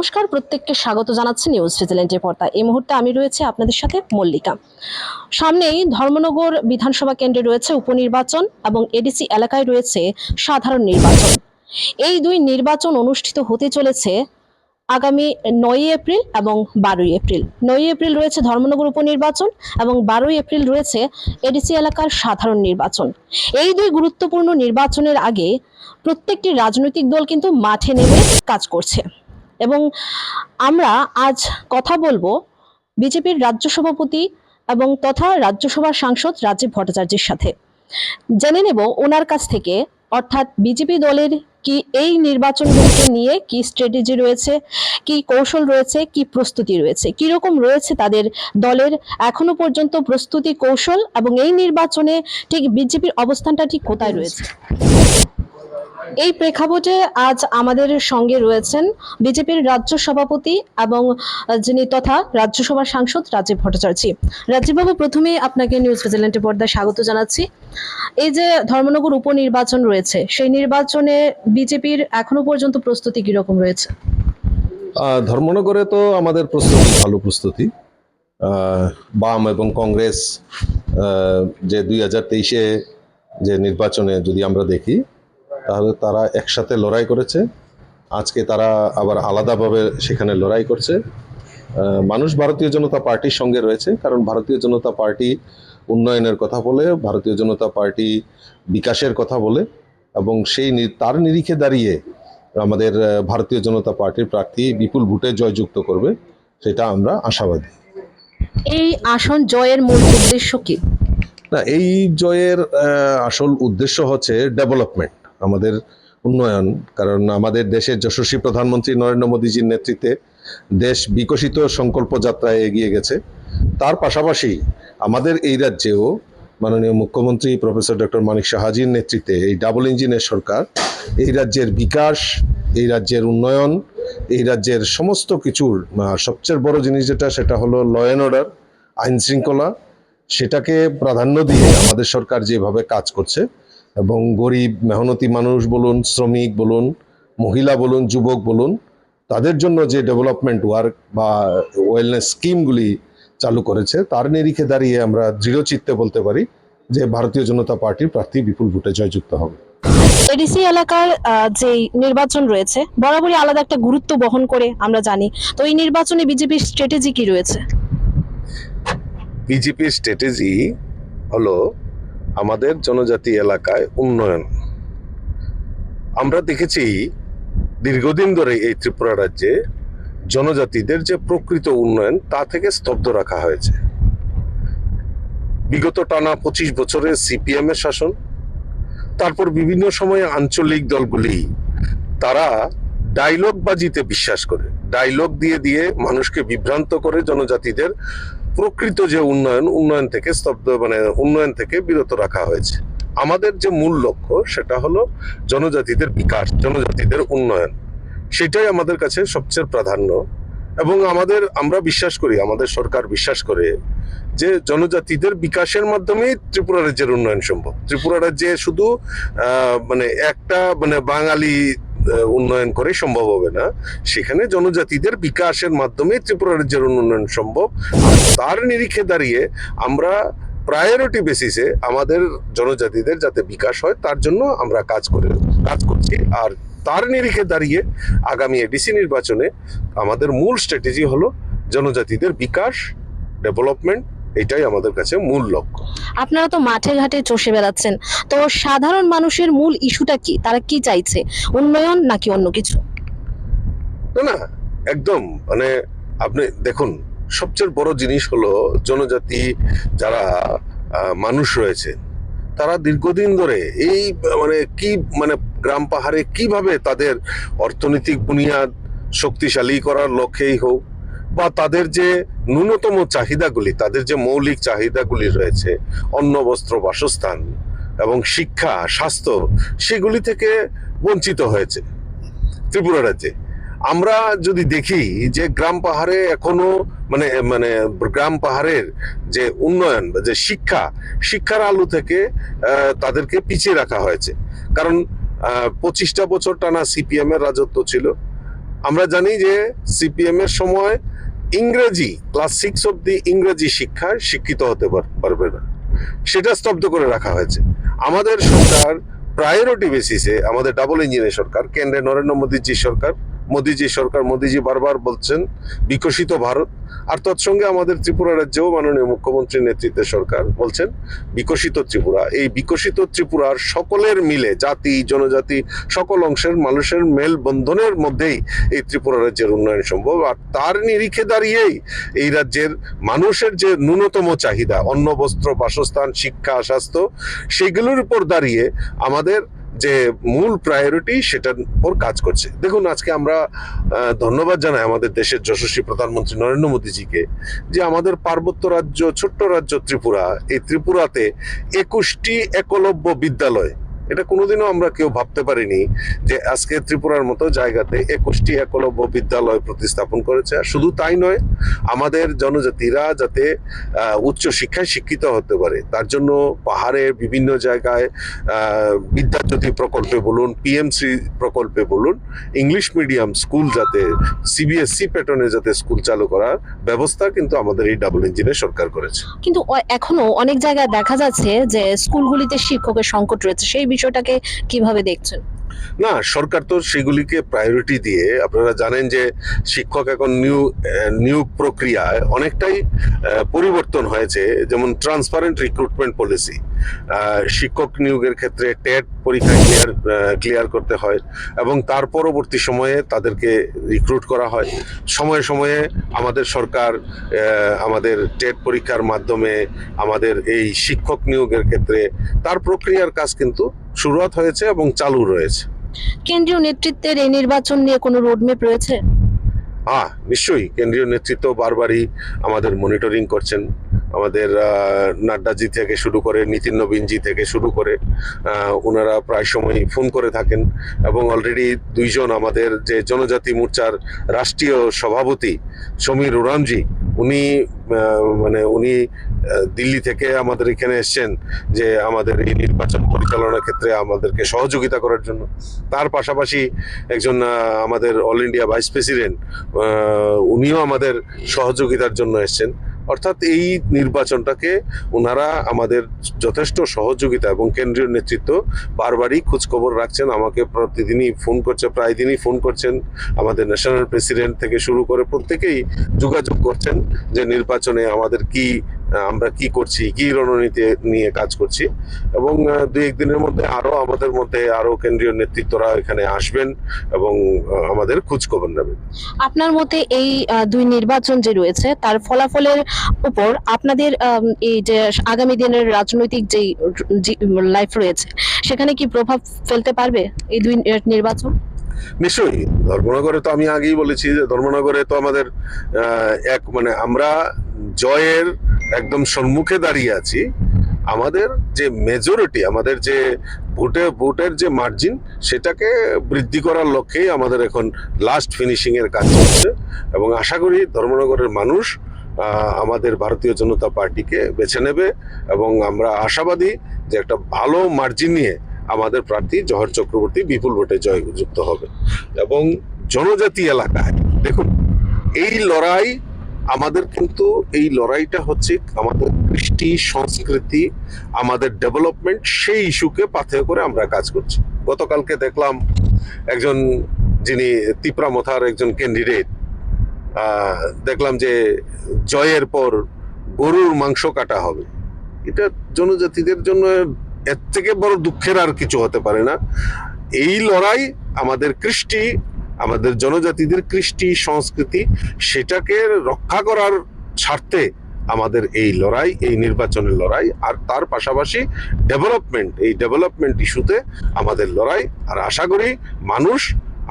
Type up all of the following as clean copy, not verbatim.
নমস্কার, প্রত্যেককে স্বাগত জানাচ্ছি নিউজ ভিজিল্যান্টের পর্দায়। এই মুহূর্তে আমি রয়েছে আপনাদের সাথে মল্লিকা। সামনেই ধর্মনগর বিধানসভা কেন্দ্রে রয়েছে উপনির্বাচন এবং এডিসি এলাকায় রয়েছে সাধারণ নির্বাচন। এই দুই নির্বাচন অনুষ্ঠিত হতে চলেছে আগামী 9 এপ্রিল এবং 12 এপ্রিল। 9 এপ্রিল রয়েছে ধর্মনগর উপনির্বাচন এবং 12 এপ্রিল রয়েছে এডিসি এলাকার সাধারণ নির্বাচন। এই দুই গুরুত্বপূর্ণ নির্বাচনের আগে প্রত্যেকটি রাজনৈতিক দল কিন্তু মাঠে নেমে কাজ করছে এবং আমরা আজ কথা বলবো বিজেপির রাজ্য সভাপতি এবং তথা রাজ্যসভার সাংসদ রাজীব ভট্টাচার্যের সাথে। জেনে নেব ওনার কাছ থেকে, অর্থাৎ বিজেপি দলের কি এই নির্বাচনগুলিকে নিয়ে কি স্ট্র্যাটেজি রয়েছে, কি কৌশল রয়েছে, কি প্রস্তুতি রয়েছে, কি রকম রয়েছে তাদের দলের এখনো পর্যন্ত প্রস্তুতি কৌশল, এবং এই নির্বাচনে ঠিক বিজেপির অবস্থানটা ঠিক কোথায় রয়েছে। এই প্রেক্ষাপটে আজ আমাদের সঙ্গে রয়েছেন বিজেপির রাজ্য সভাপতি এবং যিনি তথা রাজ্যসভার সাংসদ রাজীব ভট্টাচার্য। রাজীববাবু, প্রথমে আপনাকে নিউজ ভিজিল্যান্টের পর্দায় স্বাগত জানাচ্ছি। এই যে ধর্মনগর উপনির্বাচন রয়েছে, সেই নির্বাচনে বিজেপির এখনো পর্যন্ত প্রস্তুতি কিরকম রয়েছে? ধর্মনগরে তো আমাদের প্রস্তুতি ভালো প্রস্তুতি। বাম এবং কংগ্রেস যে 2023-এ যে নির্বাচনে যদি আমরা দেখি, তাহলে তারা একসাথে লড়াই করেছে। আজকে তারা আবার আলাদাভাবে সেখানে লড়াই করছে। মানুষ ভারতীয় জনতা পার্টির সঙ্গে রয়েছে, কারণ ভারতীয় জনতা পার্টি উন্নয়নের কথা বলে, ভারতীয় জনতা পার্টি বিকাশের কথা বলে, এবং তার নিরিখে দাঁড়িয়ে আমাদের ভারতীয় জনতা পার্টির প্রার্থী বিপুল ভোটে জয়যুক্ত করবে, সেটা আমরা আশাবাদী। এই আসন জয়ের মূল উদ্দেশ্য কি? না, এই জয়ের আসল উদ্দেশ্য হচ্ছে ডেভেলপমেন্ট, আমাদের উন্নয়ন। কারণ আমাদের দেশের যশস্বী প্রধানমন্ত্রী নরেন্দ্র মোদীজির নেতৃত্বে দেশ বিকশিত সংকল্প যাত্রায় এগিয়ে গেছে। তার পাশাপাশি আমাদের এই রাজ্যেও মাননীয় মুখ্যমন্ত্রী প্রফেসর ডক্টর মানিক সাহাজির নেতৃত্বে এই ডাবল ইঞ্জিনের সরকার এই রাজ্যের বিকাশ, এই রাজ্যের উন্নয়ন, এই রাজ্যের সমস্ত কিছুর সবচেয়ে বড় জিনিস যেটা, সেটা হলো ল অ্যান্ড অর্ডার, আইন শৃঙ্খলা, সেটাকে প্রাধান্য দিয়ে আমাদের সরকার যেভাবে কাজ করছে, এবং গরিব মেহনতি মানুষ বলুন, শ্রমিক বলুন, মহিলা বলুন, যুবক বলুন, তাদের জন্য যে ডেভেলপমেন্ট ওয়ার্ক বা ওয়েলনেস স্কিমগুলি চালু করেছে, তার নিরিখে দাঁড়িয়ে আমরা দৃঢ়চিত্তে বলতে পারি যে ভারতীয় জনতা পার্টির প্রার্থী বিপুল ভোটে জয়যুক্ত হবে। এডিসি এলাকার যে নির্বাচন রয়েছে বরাবরই আলাদা একটা গুরুত্ব বহন করে আমরা জানি, তো এই নির্বাচনে বিজেপির স্ট্র্যাটেজি কি রয়েছে? বিজেপির স্ট্র্যাটেজি হলো আমাদের জনজাতি এলাকায় উন্নয়ন। আমরা দেখেছি দীর্ঘদিন ধরে এই ত্রিপুরা রাজ্যে জনজাতিদের যে প্রকৃত উন্নয়ন, তা থেকে স্তব্ধ রাখা হয়েছে। বিগত টানা 25 বছরের সিপিএম এর শাসন, তারপর বিভিন্ন সময়ে আঞ্চলিক দলগুলি তারা ডায়লগ বাজিতে বিশ্বাস করে, ডায়লগ দিয়ে দিয়ে মানুষকে বিভ্রান্ত করে জনজাতিদের প্রকৃত যে উন্নয়ন থেকে উন্নয়ন থেকে বিরত রাখা হয়েছে। আমাদের যে মূল লক্ষ্য, সেটা হলো জনজাতিদের বিকাশ, জনজাতিদের উন্নয়ন, সেটাই আমাদের কাছে সবচেয়ে প্রাধান্য। এবং আমরা বিশ্বাস করি, আমাদের সরকার বিশ্বাস করে যে জনজাতিদের বিকাশের মাধ্যমেই ত্রিপুরা রাজ্যের উন্নয়ন সম্ভব। ত্রিপুরা রাজ্যে শুধু একটা বাঙালি উন্নয়ন করে সম্ভব হবে না, সেখানে জনজাতিদের বিকাশের মাধ্যমে ত্রিপুরা রাজ্যের উন্নয়ন সম্ভব। আর তার নিরিখে দাঁড়িয়ে আমরা প্রায়োরিটি বেসিসে আমাদের জনজাতিদের যাতে বিকাশ হয়, তার জন্য আমরা কাজ করছি। আর তার নিরিখে দাঁড়িয়ে আগামী এডিসি নির্বাচনে আমাদের মূল স্ট্র্যাটেজি হলো জনজাতিদের বিকাশ, ডেভেলপমেন্ট, এটাই আমাদের কাছে মূল লক্ষ্য। আপনারা তো মাঠে ঘাটে চষে বেড়াচ্ছেন, তো সাধারণ মানুষের মূল ইস্যুটা কি? তারা কি চাইছে, উন্নয়ন নাকি অন্য কিছু? না, একদম আপনি দেখুন, সবচেয়ে বড় জিনিস হলো জনজাতি যারা মানুষ রয়েছে, তারা দীর্ঘদিন ধরে এই গ্রাম পাহাড়ে কিভাবে তাদের অর্থনৈতিক বুনিয়াদ শক্তিশালী করার লক্ষ্যেই হোক, বা তাদের যে ন্যূনতম চাহিদাগুলি, তাদের যে মৌলিক চাহিদাগুলি রয়েছে, অন্ন, বস্ত্র, বাসস্থান এবং শিক্ষা, স্বাস্থ্য, সেগুলি থেকে বঞ্চিত হয়েছে ত্রিপুরা রাজ্যে। আমরা যদি দেখি যে গ্রাম পাহাড়ে এখনো গ্রাম পাহাড়ের যে উন্নয়ন, যে শিক্ষার আলো থেকে তাদেরকে পিছিয়ে রাখা হয়েছে। কারণ 25টা বছর টানা সিপিএম এর রাজত্ব ছিল, আমরা জানি যে সিপিএম এর সময় ইংরেজি ক্লাস 6 অব্দি ইংরেজি শিক্ষায় শিক্ষিত হতে পারবে না, সেটা স্তব্ধ করে রাখা হয়েছে। আমাদের সরকার প্রায়োরিটি বেসিসে, আমাদের ডাবল ইঞ্জিনের সরকার, কেন্দ্রে নরেন্দ্র মোদিজি বারবার বলছেন বিকশিত ভারত, আর তৎসঙ্গে আমাদের ত্রিপুরা রাজ্যেও মাননীয় মুখ্যমন্ত্রীর নেতৃত্বে সরকার বলছেন বিকশিত ত্রিপুরা। এই বিকশিত ত্রিপুরার সকলের মিলে, জাতি জনজাতি সকল অংশের মানুষের মেল বন্ধনের মধ্যেই এই ত্রিপুরা রাজ্যের উন্নয়ন সম্ভব। আর তার নিরিখে দাঁড়িয়েই এই রাজ্যের মানুষের যে ন্যূনতম চাহিদা, অন্ন বস্ত্র বাসস্থান শিক্ষা স্বাস্থ্য, সেগুলোর উপর দাঁড়িয়ে আমাদের যে মূল প্রায়োরিটি সেটার উপর কাজ করছে। দেখুন, আজকে আমরা ধন্যবাদ জানাই আমাদের দেশের যশস্বী প্রধানমন্ত্রী নরেন্দ্র মোদীজিকে, যে আমাদের পার্বত্য রাজ্য, ছোট্ট রাজ্য ত্রিপুরা, এই ত্রিপুরাতে 21টি একলব্য বিদ্যালয়, এটা কোনোদিনও আমরা কেউ ভাবতে পারিনি যে আজকে ত্রিপুরার মতো জায়গাতে 21টি একলব্য বিদ্যালয় প্রতিস্থাপন করেছে। আর শুধু তাই নয়, আমাদের জনজাতিরা যাতে উচ্চ শিক্ষায় শিক্ষিত হতে পারে তার জন্য পাহাড়ের বিভিন্ন জায়গায় বিদ্যাজ্যোতি প্রকল্পে বলুন, পিএমসি প্রকল্পে বলুন, ইংলিশ মিডিয়াম স্কুল যাতে সিবিএসসি প্যাটার্নে যাতে স্কুল চালু করার ব্যবস্থা কিন্তু আমাদের এই ডাবল ইঞ্জিনের সরকার করেছে। কিন্তু এখনো অনেক জায়গায় দেখা যাচ্ছে যে স্কুলগুলিতে শিক্ষকের সংকট রয়েছে, সেই বিষয়টাকে কিভাবে দেখছেন? না, সরকার তো সেগুলিকে প্রায়োরিটি দিয়ে, আপনারা জানেন যে শিক্ষক এখন নিয়োগ প্রক্রিয়ায় অনেকটাই পরিবর্তন হয়েছে। যেমন ট্রান্সপারেন্ট রিক্রুটমেন্ট পলিসি, শিক্ষক নিয়োগের ক্ষেত্রে টেট পরীক্ষা ক্লিয়ার করতে হয় এবং তার পরবর্তী সময়ে তাদেরকে রিক্রুট করা হয়। সময়ে সময়ে আমাদের সরকার আমাদের টেট পরীক্ষার মাধ্যমে আমাদের এই শিক্ষক নিয়োগের ক্ষেত্রে তার প্রক্রিয়ার কাজ কিন্তু শুরুয়াত হয়েছে এবং চালু রয়েছে। কেন্দ্রীয় নেতৃত্বের এই নির্বাচন নিয়ে কোনো রোডম্যাপ রয়েছে? নিশ্চয়ই কেন্দ্রীয় নেতৃত্ব বারবারই আমাদের মনিটরিং করছেন। আমাদের নাড্ডাজি থেকে শুরু করে নীতিন নবীনজি থেকে শুরু করে ওনারা প্রায় সময় ফোন করে থাকেন এবং অলরেডি দুইজন আমাদের যে জনজাতি মোর্চার রাষ্ট্রীয় সভাপতি সমীর ওরামজি, উনি দিল্লি থেকে আমাদের এখানে এসছেন যে আমাদের এই নির্বাচন পরিচালনার ক্ষেত্রে আমাদেরকে সহযোগিতা করার জন্য। তার পাশাপাশি একজন আমাদের অল ইন্ডিয়া ভাইস প্রেসিডেন্ট, উনিও আমাদের সহযোগিতার জন্য এসছেন। অর্থাৎ এই নির্বাচনটাকে ওনারা আমাদের যথেষ্ট সহযোগিতা এবং কেন্দ্রীয় নেতৃত্ব বারবারই খোঁজখবর রাখছেন, আমাকে প্রতিদিনই ফোন করছে, প্রায় দিনই ফোন করছেন। আমাদের ন্যাশনাল প্রেসিডেন্ট থেকে শুরু করে প্রত্যেকেই যোগাযোগ করছেন যে নির্বাচনে আমরা কি করছি, কি রণনীতি নিয়ে কাজ করছি। এবং 2-1 দিনের মধ্যে আমাদের মধ্যে আরো কেন্দ্রীয় নেতৃত্বরা এখানে আসবেন এবং আমাদের খোঁজখবর নেবেন। আপনার মতে এই দুই নির্বাচন যে রয়েছে তার ফলাফলের উপর আপনাদের এই যে আগামী দিনের রাজনৈতিক যেই লাইফ রয়েছে সেখানে কি প্রভাব ফেলতে পারবে এই দুই নির্বাচন? নিশ্চয়ই। ধর্মনগরে তো আমি আগেই বলেছি যে ধর্মনগরে তো আমাদের আমরা জয়ের একদম সম্মুখে দাঁড়িয়ে আছি। আমাদের যে মেজরিটি, আমাদের যে ভোটের যে মার্জিন, সেটাকে বৃদ্ধি করার লক্ষ্যেই আমাদের এখন লাস্ট ফিনিশিং এর কাজ চলছে এবং আশা করি ধর্মনগরের মানুষ আমাদের ভারতীয় জনতা পার্টিকে বেছে নেবে এবং আমরা আশাবাদী যে একটা ভালো মার্জিন নিয়ে আমাদের প্রার্থী জহর চক্রবর্তী বিপুল ভোটে জয়যুক্ত হবে। এবং জনজাতি এলাকায় দেখুন, এই লড়াইটা হচ্ছে আমাদের কৃষ্টি সংস্কৃতি, আমাদের ডেভেলপমেন্ট, সেই ইস্যুকে পাথেয় করে আমরা কাজ করছি। গতকালকে দেখলাম একজন যিনি তিপ্রামথার একজন ক্যান্ডিডেট, দেখলাম যে জয়ের পর গরুর মাংস কাটা হবে। এটা জনজাতিদের জন্য এর থেকে বড় দুঃখের আর কিছু হতে পারে না। এই লড়াই আমাদের কৃষ্টি, আমাদের জনজাতিদের কৃষ্টি সংস্কৃতি, সেটাকে রক্ষা করার স্বার্থে আমাদের এই লড়াই, এই নির্বাচনের লড়াই। আর তার পাশাপাশি এই ডেভেলপমেন্ট ইস্যুতে আমাদের লড়াই। আর আশা করি মানুষ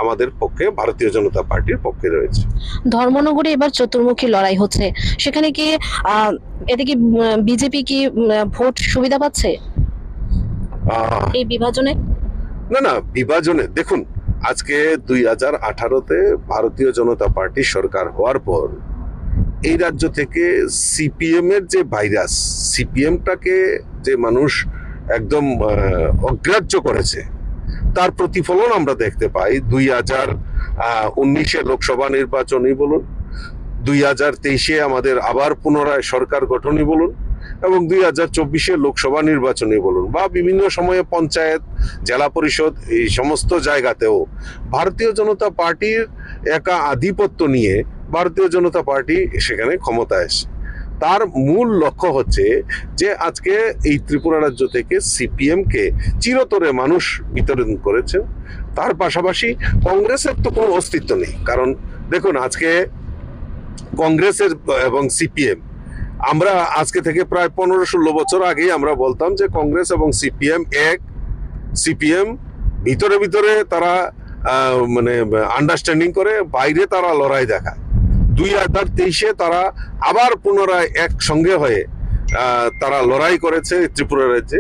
আমাদের পক্ষে, ভারতীয় জনতা পার্টির পক্ষে রয়েছে। ধর্মনগরে এবার চতুর্মুখী লড়াই হচ্ছে, সেখানে কি এতে কি বিজেপি কি ভোট সুবিধা পাচ্ছে এই বিভাজনে? না, বিভাজনে দেখুন, আজকে 2018-তে ভারতীয় জনতা পার্টি সরকার হওয়ার পর এই রাজ্য থেকে সিপিএম এর যে ভাইরাস, সিপিএমটাকে যে মানুষ একদম অগ্রাহ্য করেছে, তার প্রতিফলন আমরা দেখতে পাই। 19-এ লোকসভা নির্বাচনই বলুন, 2023-এ আমাদের আবার পুনরায় সরকার গঠনই বলুন, এবং 2024-এ লোকসভা নির্বাচনই বলুন, বা বিভিন্ন সময়ে পঞ্চায়েত, জেলা পরিষদ, এই সমস্ত জায়গাতেও ভারতীয় জনতা পার্টির একা আধিপত্য নিয়ে ভারতীয় জনতা পার্টি সেখানে ক্ষমতায় আসে। তার মূল লক্ষ্য হচ্ছে যে আজকে এই ত্রিপুরা রাজ্য থেকে সিপিএমকে চিরতরে মানুষ বিতরণ করেছেন। তার পাশাপাশি কংগ্রেসের তো কোনো অস্তিত্ব নেই, কারণ দেখুন আজকে কংগ্রেসের এবং সিপিএম, আমরা আজকে থেকে প্রায় 15-16 বছর আগেই আমরা বলতাম যে কংগ্রেস এবং সিপিএম এক। সিপিএম ভিতরে ভিতরে তারা মানে আন্ডারস্ট্যান্ডিং করে, বাইরে তারা লড়াই দেখায়। 2023-এ তারা আবার পুনরায় একসঙ্গে হয়ে তারা লড়াই করেছে ত্রিপুরা রাজ্যে।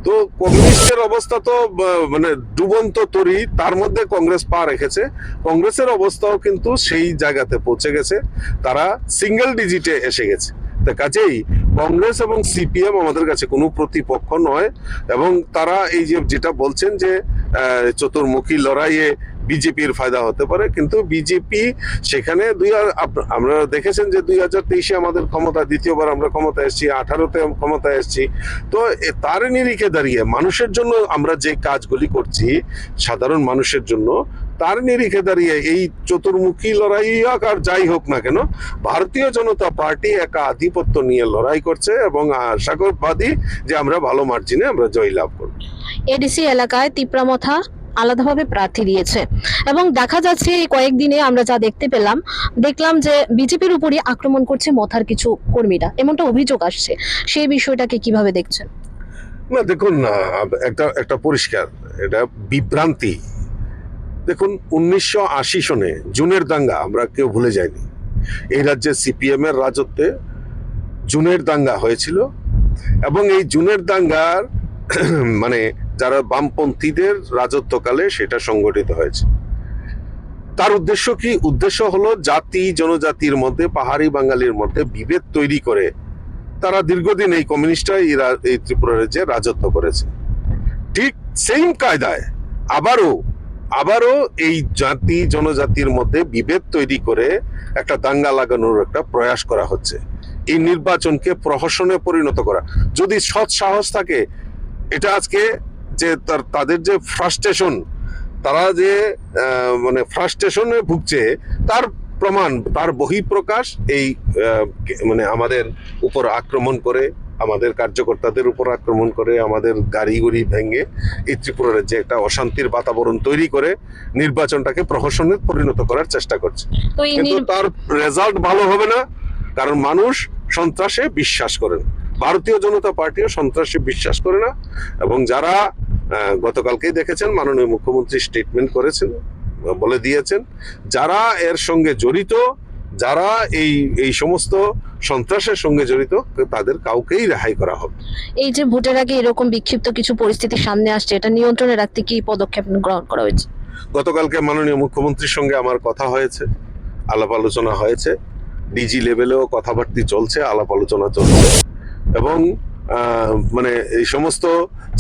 তো কমিউনিস্টের অবস্থা তো মানে ডুবন্ত তরী, তার মধ্যে কংগ্রেস পা রেখেছে। কংগ্রেসের অবস্থাও কিন্তু সেই জায়গাতে পৌঁছে গেছে, তারা সিঙ্গেল ডিজিটে এসে গেছে। কাজেই কংগ্রেস এবং সিপিএম আমাদের কাছে কোনো প্রতিপক্ষ নয়, এবং তারা এই যে যেটা বলছেন যে চতুর্মুখী লড়াইয়ে বিজেপির ফায়দা হতে পারে, কিন্তু বিজেপি সেখানে আমরা দেখেছেন যে 2023-এ আমাদের ক্ষমতা, দ্বিতীয়বার আমরা ক্ষমতা এসেছি, 18-তে ক্ষমতা এসেছি। তো তার নিরিখে দাঁড়িয়ে মানুষের জন্য আমরা যে কাজগুলি করছি সাধারণ মানুষের জন্য, তার নিরিখে দাঁড়িয়ে এই চতুর্মুখী লড়াই হোক আর যাই হোক না কেন, ভারতীয় জনতা পার্টি একা আধিপত্য নিয়ে লড়াই করছে, এবং আশাবাদী যে আমরা ভালো মার্জিনে আমরা জয়লাভ করব। এডিসি এলাকায় তিপ্রামথা আলাদাভাবে প্রার্থী দিয়েছে এবং দেখা যাচ্ছে এই কয়েকদিনে আমরা যা দেখলাম যে বিজেপির উপরই আক্রমণ করছে মথার কিছু কর্মীরা, এমনটা অভিযোগ আসছে। সেই বিষয়টাকে কিভাবে দেখছেন? না দেখুন, একটা পরিষ্কার এটা বিভ্রান্তি। দেখুন 1980 সনে জুনের দাঙ্গা আমরা কেউ ভুলে যাইনি। এই রাজ্যে সিপিএম এর রাজত্বে জুনের দাঙ্গা হয়েছিল, এবং এই জুনের দাঙ্গার মানে যারা বামপন্থীদের রাজত্বকালে সেটা সংগঠিত হয়েছে। তার উদ্দেশ্য কি? উদ্দেশ্য হলো জাতি জনজাতির মধ্যে, পাহাড়ি বাঙালির মধ্যে বিভেদ তৈরি করে তারা দীর্ঘদিন এই কমিউনিস্টরা এই ত্রিপুরা রাজ্যে রাজত্ব করেছে। ঠিক সেম কায়দায় আবারও এই জাতি জনজাতির মধ্যে বিভেদ তৈরি করে একটা দাঙ্গা লাগানোর একটা প্রয়াস করা হচ্ছে। এই নির্বাচনকে প্রহসনে পরিণত করা, যদি সৎ সাহস থাকে, এটা আজকে যে তাদের যে ফ্রাস্ট্রেশন, তারা যে মানে ফ্রাস্ট্রেশনে ভুগছে, তার প্রমাণ, তার বহিঃপ্রকাশ এই মানে আমাদের উপর আক্রমণ করে, আমাদের কার্যকর্তাদের উপর আক্রমণ করে, আমাদের গাড়ি ভেঙে এই ত্রিপুরা রাজ্যে একটা অশান্তির বাতাবরণ তৈরি করে নির্বাচনটাকে প্রহসনে পরিণত করার চেষ্টা করছে। কিন্তু তার রেজাল্ট ভালো হবে না, কারণ মানুষ সন্ত্রাসে বিশ্বাস করেন। ভারতীয় জনতা পার্টিও সন্ত্রাসে বিশ্বাস করে না, এবং যারা গতকালকেই দেখেছেন মাননীয় মুখ্যমন্ত্রী স্টেটমেন্ট করেছেন, বলে দিয়েছেন যারা এর সঙ্গে জড়িত, যারা এই সমস্ত সন্ত্রাসের সঙ্গে জড়িত, তাদের কাউকেই রেহাই করা হবে। এই যে ভোটের আগে এরকম বিক্ষিপ্ত কিছু পরিস্থিতি সামনে আসছে, এটা নিয়ন্ত্রণে রাখতে কি পদক্ষেপ গ্রহণ করা হয়েছে? গতকালকে মাননীয় মুখ্যমন্ত্রীর সঙ্গে আমার কথা হয়েছে, আলাপ আলোচনা হয়েছে, ডিজি লেভেলেও কথাবার্তা চলছে, আলাপ আলোচনা চলছে, এবং মানে এই সমস্ত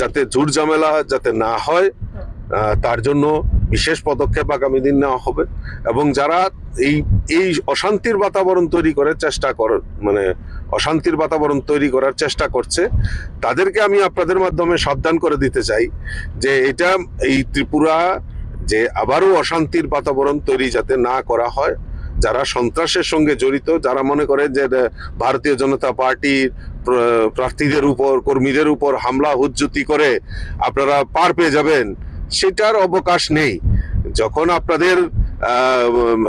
যাতে ঝুট ঝামেলা যাতে না হয় তার জন্য বিশেষ পদক্ষেপ আগামী দিন নেওয়া হবে। এবং যারা এই অশান্তির বাতাবরণ তৈরি করার চেষ্টা করছে, তাদেরকে আমি আপনাদের মাধ্যমে সাবধান করে দিতে চাই যে এটা এই ত্রিপুরা যে আবারও অশান্তির বাতাবরণ তৈরি যাতে না করা হয়। যারা সন্ত্রাসের সঙ্গে জড়িত, যারা মনে করে যে ভারতীয় জনতা পার্টির প্রার্থীদের উপর, কর্মীদের উপর হামলা হুজ্জুতি করে আপনারা পার পেয়ে যাবেন, সেটার অবকাশ নেই। যখন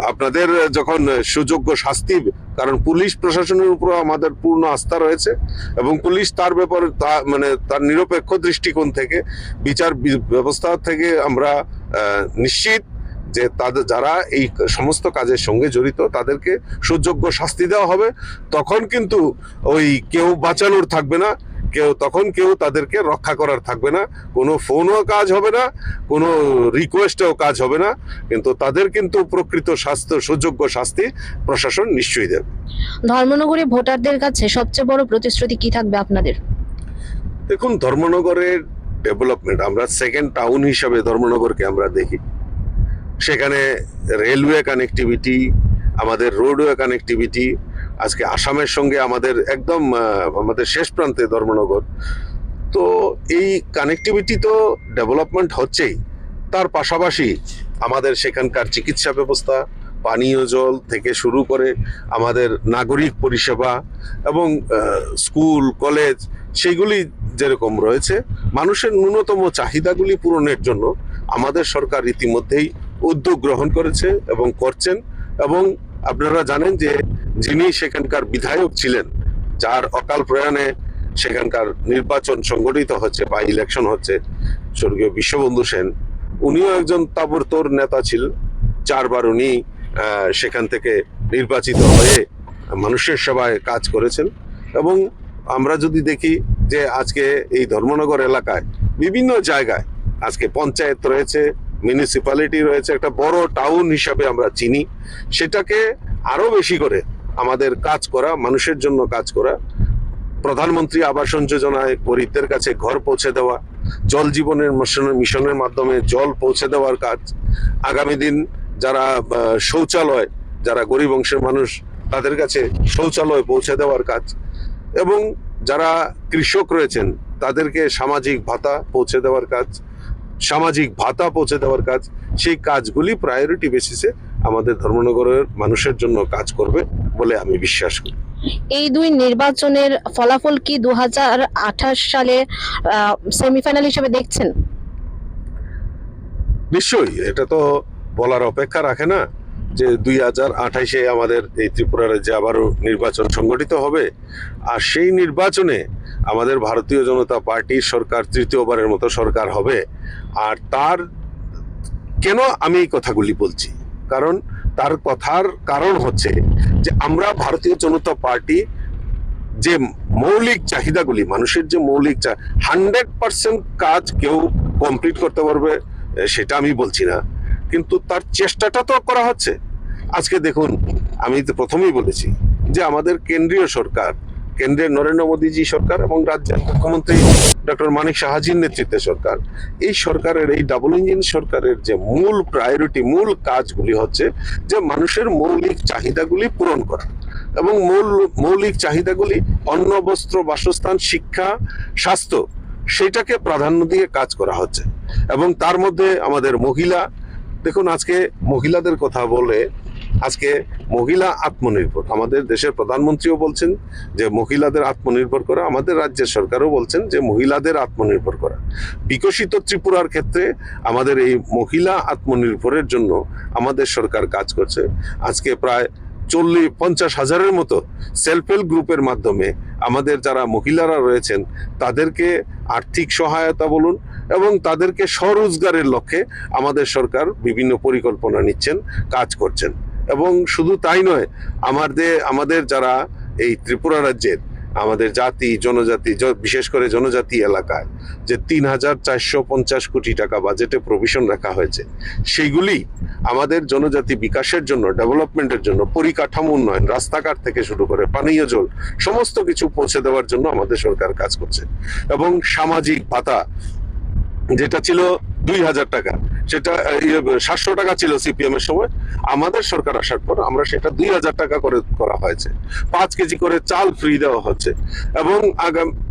আপনাদের যখন সুযোগ্য শাস্তি, কারণ পুলিশ প্রশাসনের উপর আমাদের পূর্ণ আস্থা রয়েছে, এবং পুলিশ তার ব্যাপারে মানে তার নিরপেক্ষ দৃষ্টিকোণ থেকে, বিচার ব্যবস্থা থেকে আমরা নিশ্চিত যে তাদের যারা এই সমস্ত কাজের সঙ্গে জড়িত তাদেরকে সুযোগ্য শাস্তি দেওয়া হবে। তখন কিন্তু ওই কেউ বাঁচানোর থাকবে না, কেউ তাদেরকে রক্ষা করার থাকবে না, কোনো ফোনও কাজ হবে না, কোনো রিকোয়েস্টেও কাজ হবে না, কিন্তু তাদের কিন্তু প্রকৃত সুযোগ্য শাস্তি প্রশাসন নিশ্চয়ই দেবে। ধর্মনগরে ভোটারদের কাছে সবচেয়ে বড় প্রতিশ্রুতি কি থাকবে আপনাদের? দেখুন, ধর্মনগরের ডেভেলপমেন্ট, আমরা সেকেন্ড টাউন হিসাবে ধর্মনগরকে আমরা দেখি। সেখানে রেলওয়ে কানেক্টিভিটি, আমাদের রোডওয়ে কানেক্টিভিটি, আজকে আসামের সঙ্গে আমাদের একদম আমাদের শেষ প্রান্তে ধর্মনগর। তো এই কানেক্টিভিটি তো ডেভেলপমেন্ট হচ্ছেই, তার পাশাপাশি আমাদের সেখানকার চিকিৎসা ব্যবস্থা, পানীয় জল থেকে শুরু করে আমাদের নাগরিক পরিষেবা এবং স্কুল কলেজ সেগুলি যেরকম রয়েছে, মানুষের ন্যূনতম চাহিদাগুলি পূরণের জন্য আমাদের সরকার ইতিমধ্যেই উদ্যোগ গ্রহণ করেছে এবং করছেন। এবং আপনারা জানেন যে যিনি সেখানকার বিধায়ক ছিলেন, যার অকাল প্রয়াণে সেখানকার নির্বাচন সংগঠিত হচ্ছে বা ইলেকশন হচ্ছে, স্বর্গীয় বিশ্ববন্ধু সেন, উনিও একজন তাবড়তোড় নেতা ছিলেন। 4 বার উনি সেখান থেকে নির্বাচিত হয়ে মানুষের সেবায় কাজ করেছেন। এবং আমরা যদি দেখি যে আজকে এই ধর্মনগর এলাকায় বিভিন্ন জায়গায় আজকে পঞ্চায়েত রয়েছে, মিউনিসিপ্যালিটি রয়েছে, একটা বড় টাউন হিসাবে আমরা চিনি, সেটাকে আরো বেশি করে আমাদের কাজ করা, মানুষের জন্য কাজ করা, প্রধানমন্ত্রী আবাস যোজনায় গরিবদের কাছে ঘর পৌঁছে দেওয়া, জল জীবনের মিশনের মাধ্যমে জল পৌঁছে দেওয়ার কাজ, আগামী দিন যারা শৌচালয়, যারা গরিব অংশের মানুষ তাদের কাছে শৌচালয় পৌঁছে দেওয়ার কাজ, এবং যারা কৃষক রয়েছেন তাদেরকে সামাজিক ভাতা পৌঁছে দেওয়ার কাজ, সেই কাজগুলি প্রায়োরিটি বেসিসে আমাদের ধর্মনগরের মানুষের জন্য কাজ করবে বলে আমি বিশ্বাস করি। এই দুই নির্বাচনের ফলাফল কি 2028 সালে সেমিফাইনাল হিসেবে দেখছেন? নিশ্চয়ই, এটা তো বলার অপেক্ষা রাখে না যে 2028-এ আমাদের এই ত্রিপুরা রাজ্যে আবারও নির্বাচন সংগঠিত হবে, আর সেই নির্বাচনে আমাদের ভারতীয় জনতা পার্টির সরকার তৃতীয়বারের মতো সরকার হবে। আর তার কেন আমি এই কথাগুলি বলছি, কারণ তার কথার কারণ হচ্ছে যে আমরা ভারতীয় জনতা পার্টি যে মৌলিক চাহিদাগুলি, মানুষের যে মৌলিক 100% কাজ কেউ কমপ্লিট করতে পারবে সেটা আমি বলছি না, কিন্তু তার চেষ্টাটা তো করা হচ্ছে। আজকে দেখুন, আমি তো প্রথমেই বলেছি যে আমাদের কেন্দ্রীয় সরকার, কেন্দ্রের নরেন্দ্র মোদীজি সরকার এবং রাজ্যের মুখ্যমন্ত্রী ডক্টর মানিক সাহাজির নেতৃত্বে সরকার, এই সরকারের, এই ডাবল ইঞ্জিন সরকারের যে মূল প্রায়োরিটি, মূল কাজগুলি হচ্ছে যে মানুষের মৌলিক চাহিদাগুলি পূরণ করা। এবং মৌলিক চাহিদাগুলি অন্ন, বস্ত্র, বাসস্থান, শিক্ষা, স্বাস্থ্য, সেটাকে প্রাধান্য দিয়ে কাজ করা হচ্ছে। এবং তার মধ্যে আমাদের মহিলা, দেখুন আজকে মহিলাদের কথা বলে, আজকে মহিলা আত্মনির্ভর, আমাদের দেশের প্রধানমন্ত্রীও বলছেন যে মহিলাদের আত্মনির্ভর করা, আমাদের রাজ্যের সরকারও বলছেন যে মহিলাদের আত্মনির্ভর করা। বিকশিত ত্রিপুরার ক্ষেত্রে আমাদের এই মহিলা আত্মনির্ভরের জন্য আমাদের সরকার কাজ করছে। আজকে প্রায় 40-50 হাজারের মতো সেলফ হেল্প গ্রুপের মাধ্যমে আমাদের যারা মহিলারা রয়েছেন তাদেরকে আর্থিক সহায়তা বলুন এবং তাদেরকে স্বরোজগারের লক্ষ্যে আমাদের সরকার বিভিন্ন পরিকল্পনা নিচ্ছেন, কাজ করছেন। এবং শুধু তাই নয়, আমাদের যারা এই ত্রিপুরা রাজ্যের আমাদের জাতি জনজাতি, বিশেষ করে জনজাতি এলাকায় যে 3,450 কোটি টাকা বাজেটে প্রভিশন রাখা হয়েছে, সেইগুলি আমাদের জনজাতি বিকাশের জন্য, ডেভেলপমেন্টের জন্য, পরিকাঠামো উন্নয়ন, রাস্তাঘাট থেকে শুরু করে পানীয় জল, সমস্ত কিছু পৌঁছে দেওয়ার জন্য আমাদের সরকার কাজ করছে। এবং সামাজিক ভাতা যেটা ছিল 2,000 টাকা, সেটা 700 টাকা ছিল সিপিএম এর সময়, আমাদের সরকার আসার পর আমরা সেটা 2,000 টাকা করে করা হয়েছে। 5 কেজি করে চাল ফ্রি দেওয়া হচ্ছে। এবং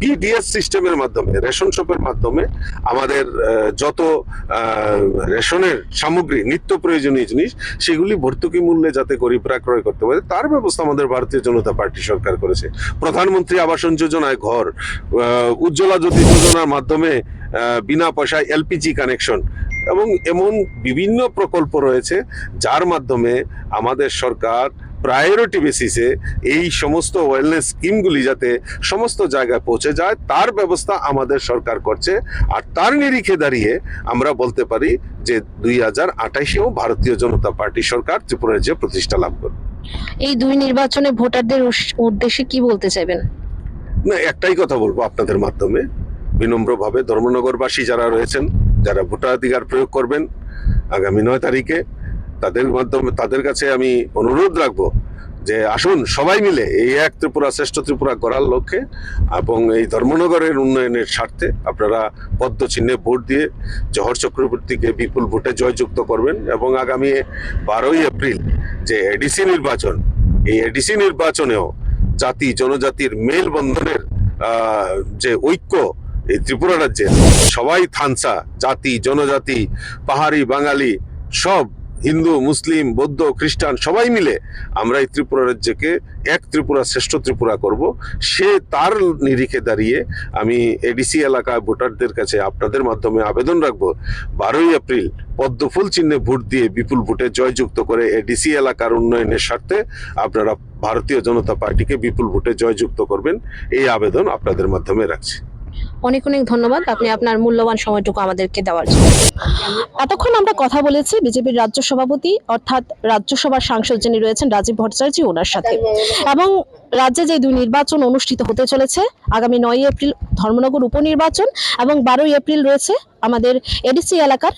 পিডিএস সিস্টেমের মাধ্যমে, রেশন শপের মাধ্যমে আমাদের যত রেশনের সামগ্রী, নিত্য প্রয়োজনীয় জিনিস, সেগুলি ভর্তুকি মূল্যে যাতে গরিবরা ক্রয় করতে পারে তার ব্যবস্থা আমাদের ভারতীয় জনতা পার্টি সরকার করেছে। প্রধানমন্ত্রী আবাস যোজনায় ঘর, উজ্জ্বলা জ্যোতি যোজনার মাধ্যমে বিনা পয়সায় এলপিজি কানেকশন, এবং এমন বিভিন্ন প্রকল্প রয়েছে যার মাধ্যমে আমাদের সরকার প্রায়োরিটি বেসিসে এই সমস্ত ওয়েলনেস স্কিমগুলি যাতে সমস্ত জায়গায় পৌঁছে যায় তার ব্যবস্থা আমাদের সরকার করছে। আর তার নিরিখে দাঁড়িয়ে আমরা বলতে পারি যে 2028-এও ভারতীয় জনতা পার্টি সরকার ত্রিপুরার যে প্রতিষ্ঠা লাভ করবে। এই দুই নির্বাচনে ভোটারদের উদ্দেশ্যে কি বলতে চাইবেন? না, একটাই কথা বলবো আপনাদের মাধ্যমে, বিনম্রভাবে ধর্মনগরবাসী যারা রয়েছেন, যারা ভোটাধিকার প্রয়োগ করবেন আগামী 9 তারিখে, তাদের কাছে আমি অনুরোধ রাখবো যে আসুন সবাই মিলে এই এক ত্রিপুরা শ্রেষ্ঠ ত্রিপুরা করার লক্ষ্যে এবং এই ধর্মনগরের উন্নয়নের স্বার্থে আপনারা পদ্ম চিহ্নে ভোট দিয়ে জহর চক্রবর্তীকে বিপুল ভোটে জয়যুক্ত করবেন এবং আগামী 12ই এপ্রিল যে এডিসি নির্বাচন, এই এডিসি নির্বাচনেও জাতি জনজাতির মেলবন্ধনের যে ঐক্য এই ত্রিপুরা রাজ্যে সবাই থানসা, জাতি জনজাতি, পাহাড়ি বাঙালি, সব হিন্দু মুসলিম বৌদ্ধ খ্রিস্টান সবাই মিলে আমরা এই ত্রিপুরা রাজ্যকে এক ত্রিপুরা শ্রেষ্ঠ ত্রিপুরা করব। সে তার নিরিখে দাঁড়িয়ে আমি এডিসি এলাকায় ভোটারদের কাছে আপনাদের মাধ্যমে আবেদন রাখবো 12ই এপ্রিল পদ্মফুল চিহ্নে ভোট দিয়ে বিপুল ভোটে জয়যুক্ত করে এডিসি এলাকার উন্নয়নের স্বার্থে আপনারা ভারতীয় জনতা পার্টিকে বিপুল ভোটে জয়যুক্ত করবেন, এই আবেদন আপনাদের মাধ্যমে রাখছি। অনেক অনেক ধন্যবাদ আপনি আপনার মূল্যবান সময়টুকু আমাদেরকে দেওয়ার জন্য। এতক্ষণ আমরা কথা বলেছি বিজেপির রাজ্য সভাপতি অর্থাৎ রাজ্যসভার সাংসদ যিনি রয়েছেন রাজীব ভট্টাচার্য ওনার সাথে, এবং রাজ্যে যে দুই নির্বাচন অনুষ্ঠিত হতে চলেছে আগামী 9ই এপ্রিল ধর্মনগর উপনির্বাচন এবং 12ই এপ্রিল রয়েছে আমাদের এডিসি এলাকার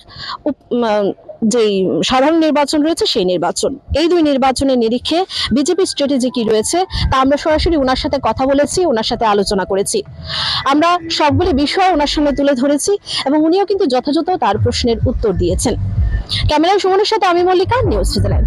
যেই সাধারণ নির্বাচন রয়েছে সেই নির্বাচন। এই দুই নির্বাচনের নিরিখে বিজেপি স্ট্র্যাটেজি কি রয়েছে তা আমরা সরাসরি ওনার সাথে কথা বলেছি, ওনার সাথে আলোচনা করেছি। আমরা সবগুলি বিষয় ওনার সামনে তুলে ধরেছি এবং উনিও কিন্তু যথাযথ তার প্রশ্নের উত্তর দিয়েছেন। ক্যামেরায় সুমনের সাথে আমি মল্লিকা, নিউজ সুইজারল্যান্ড।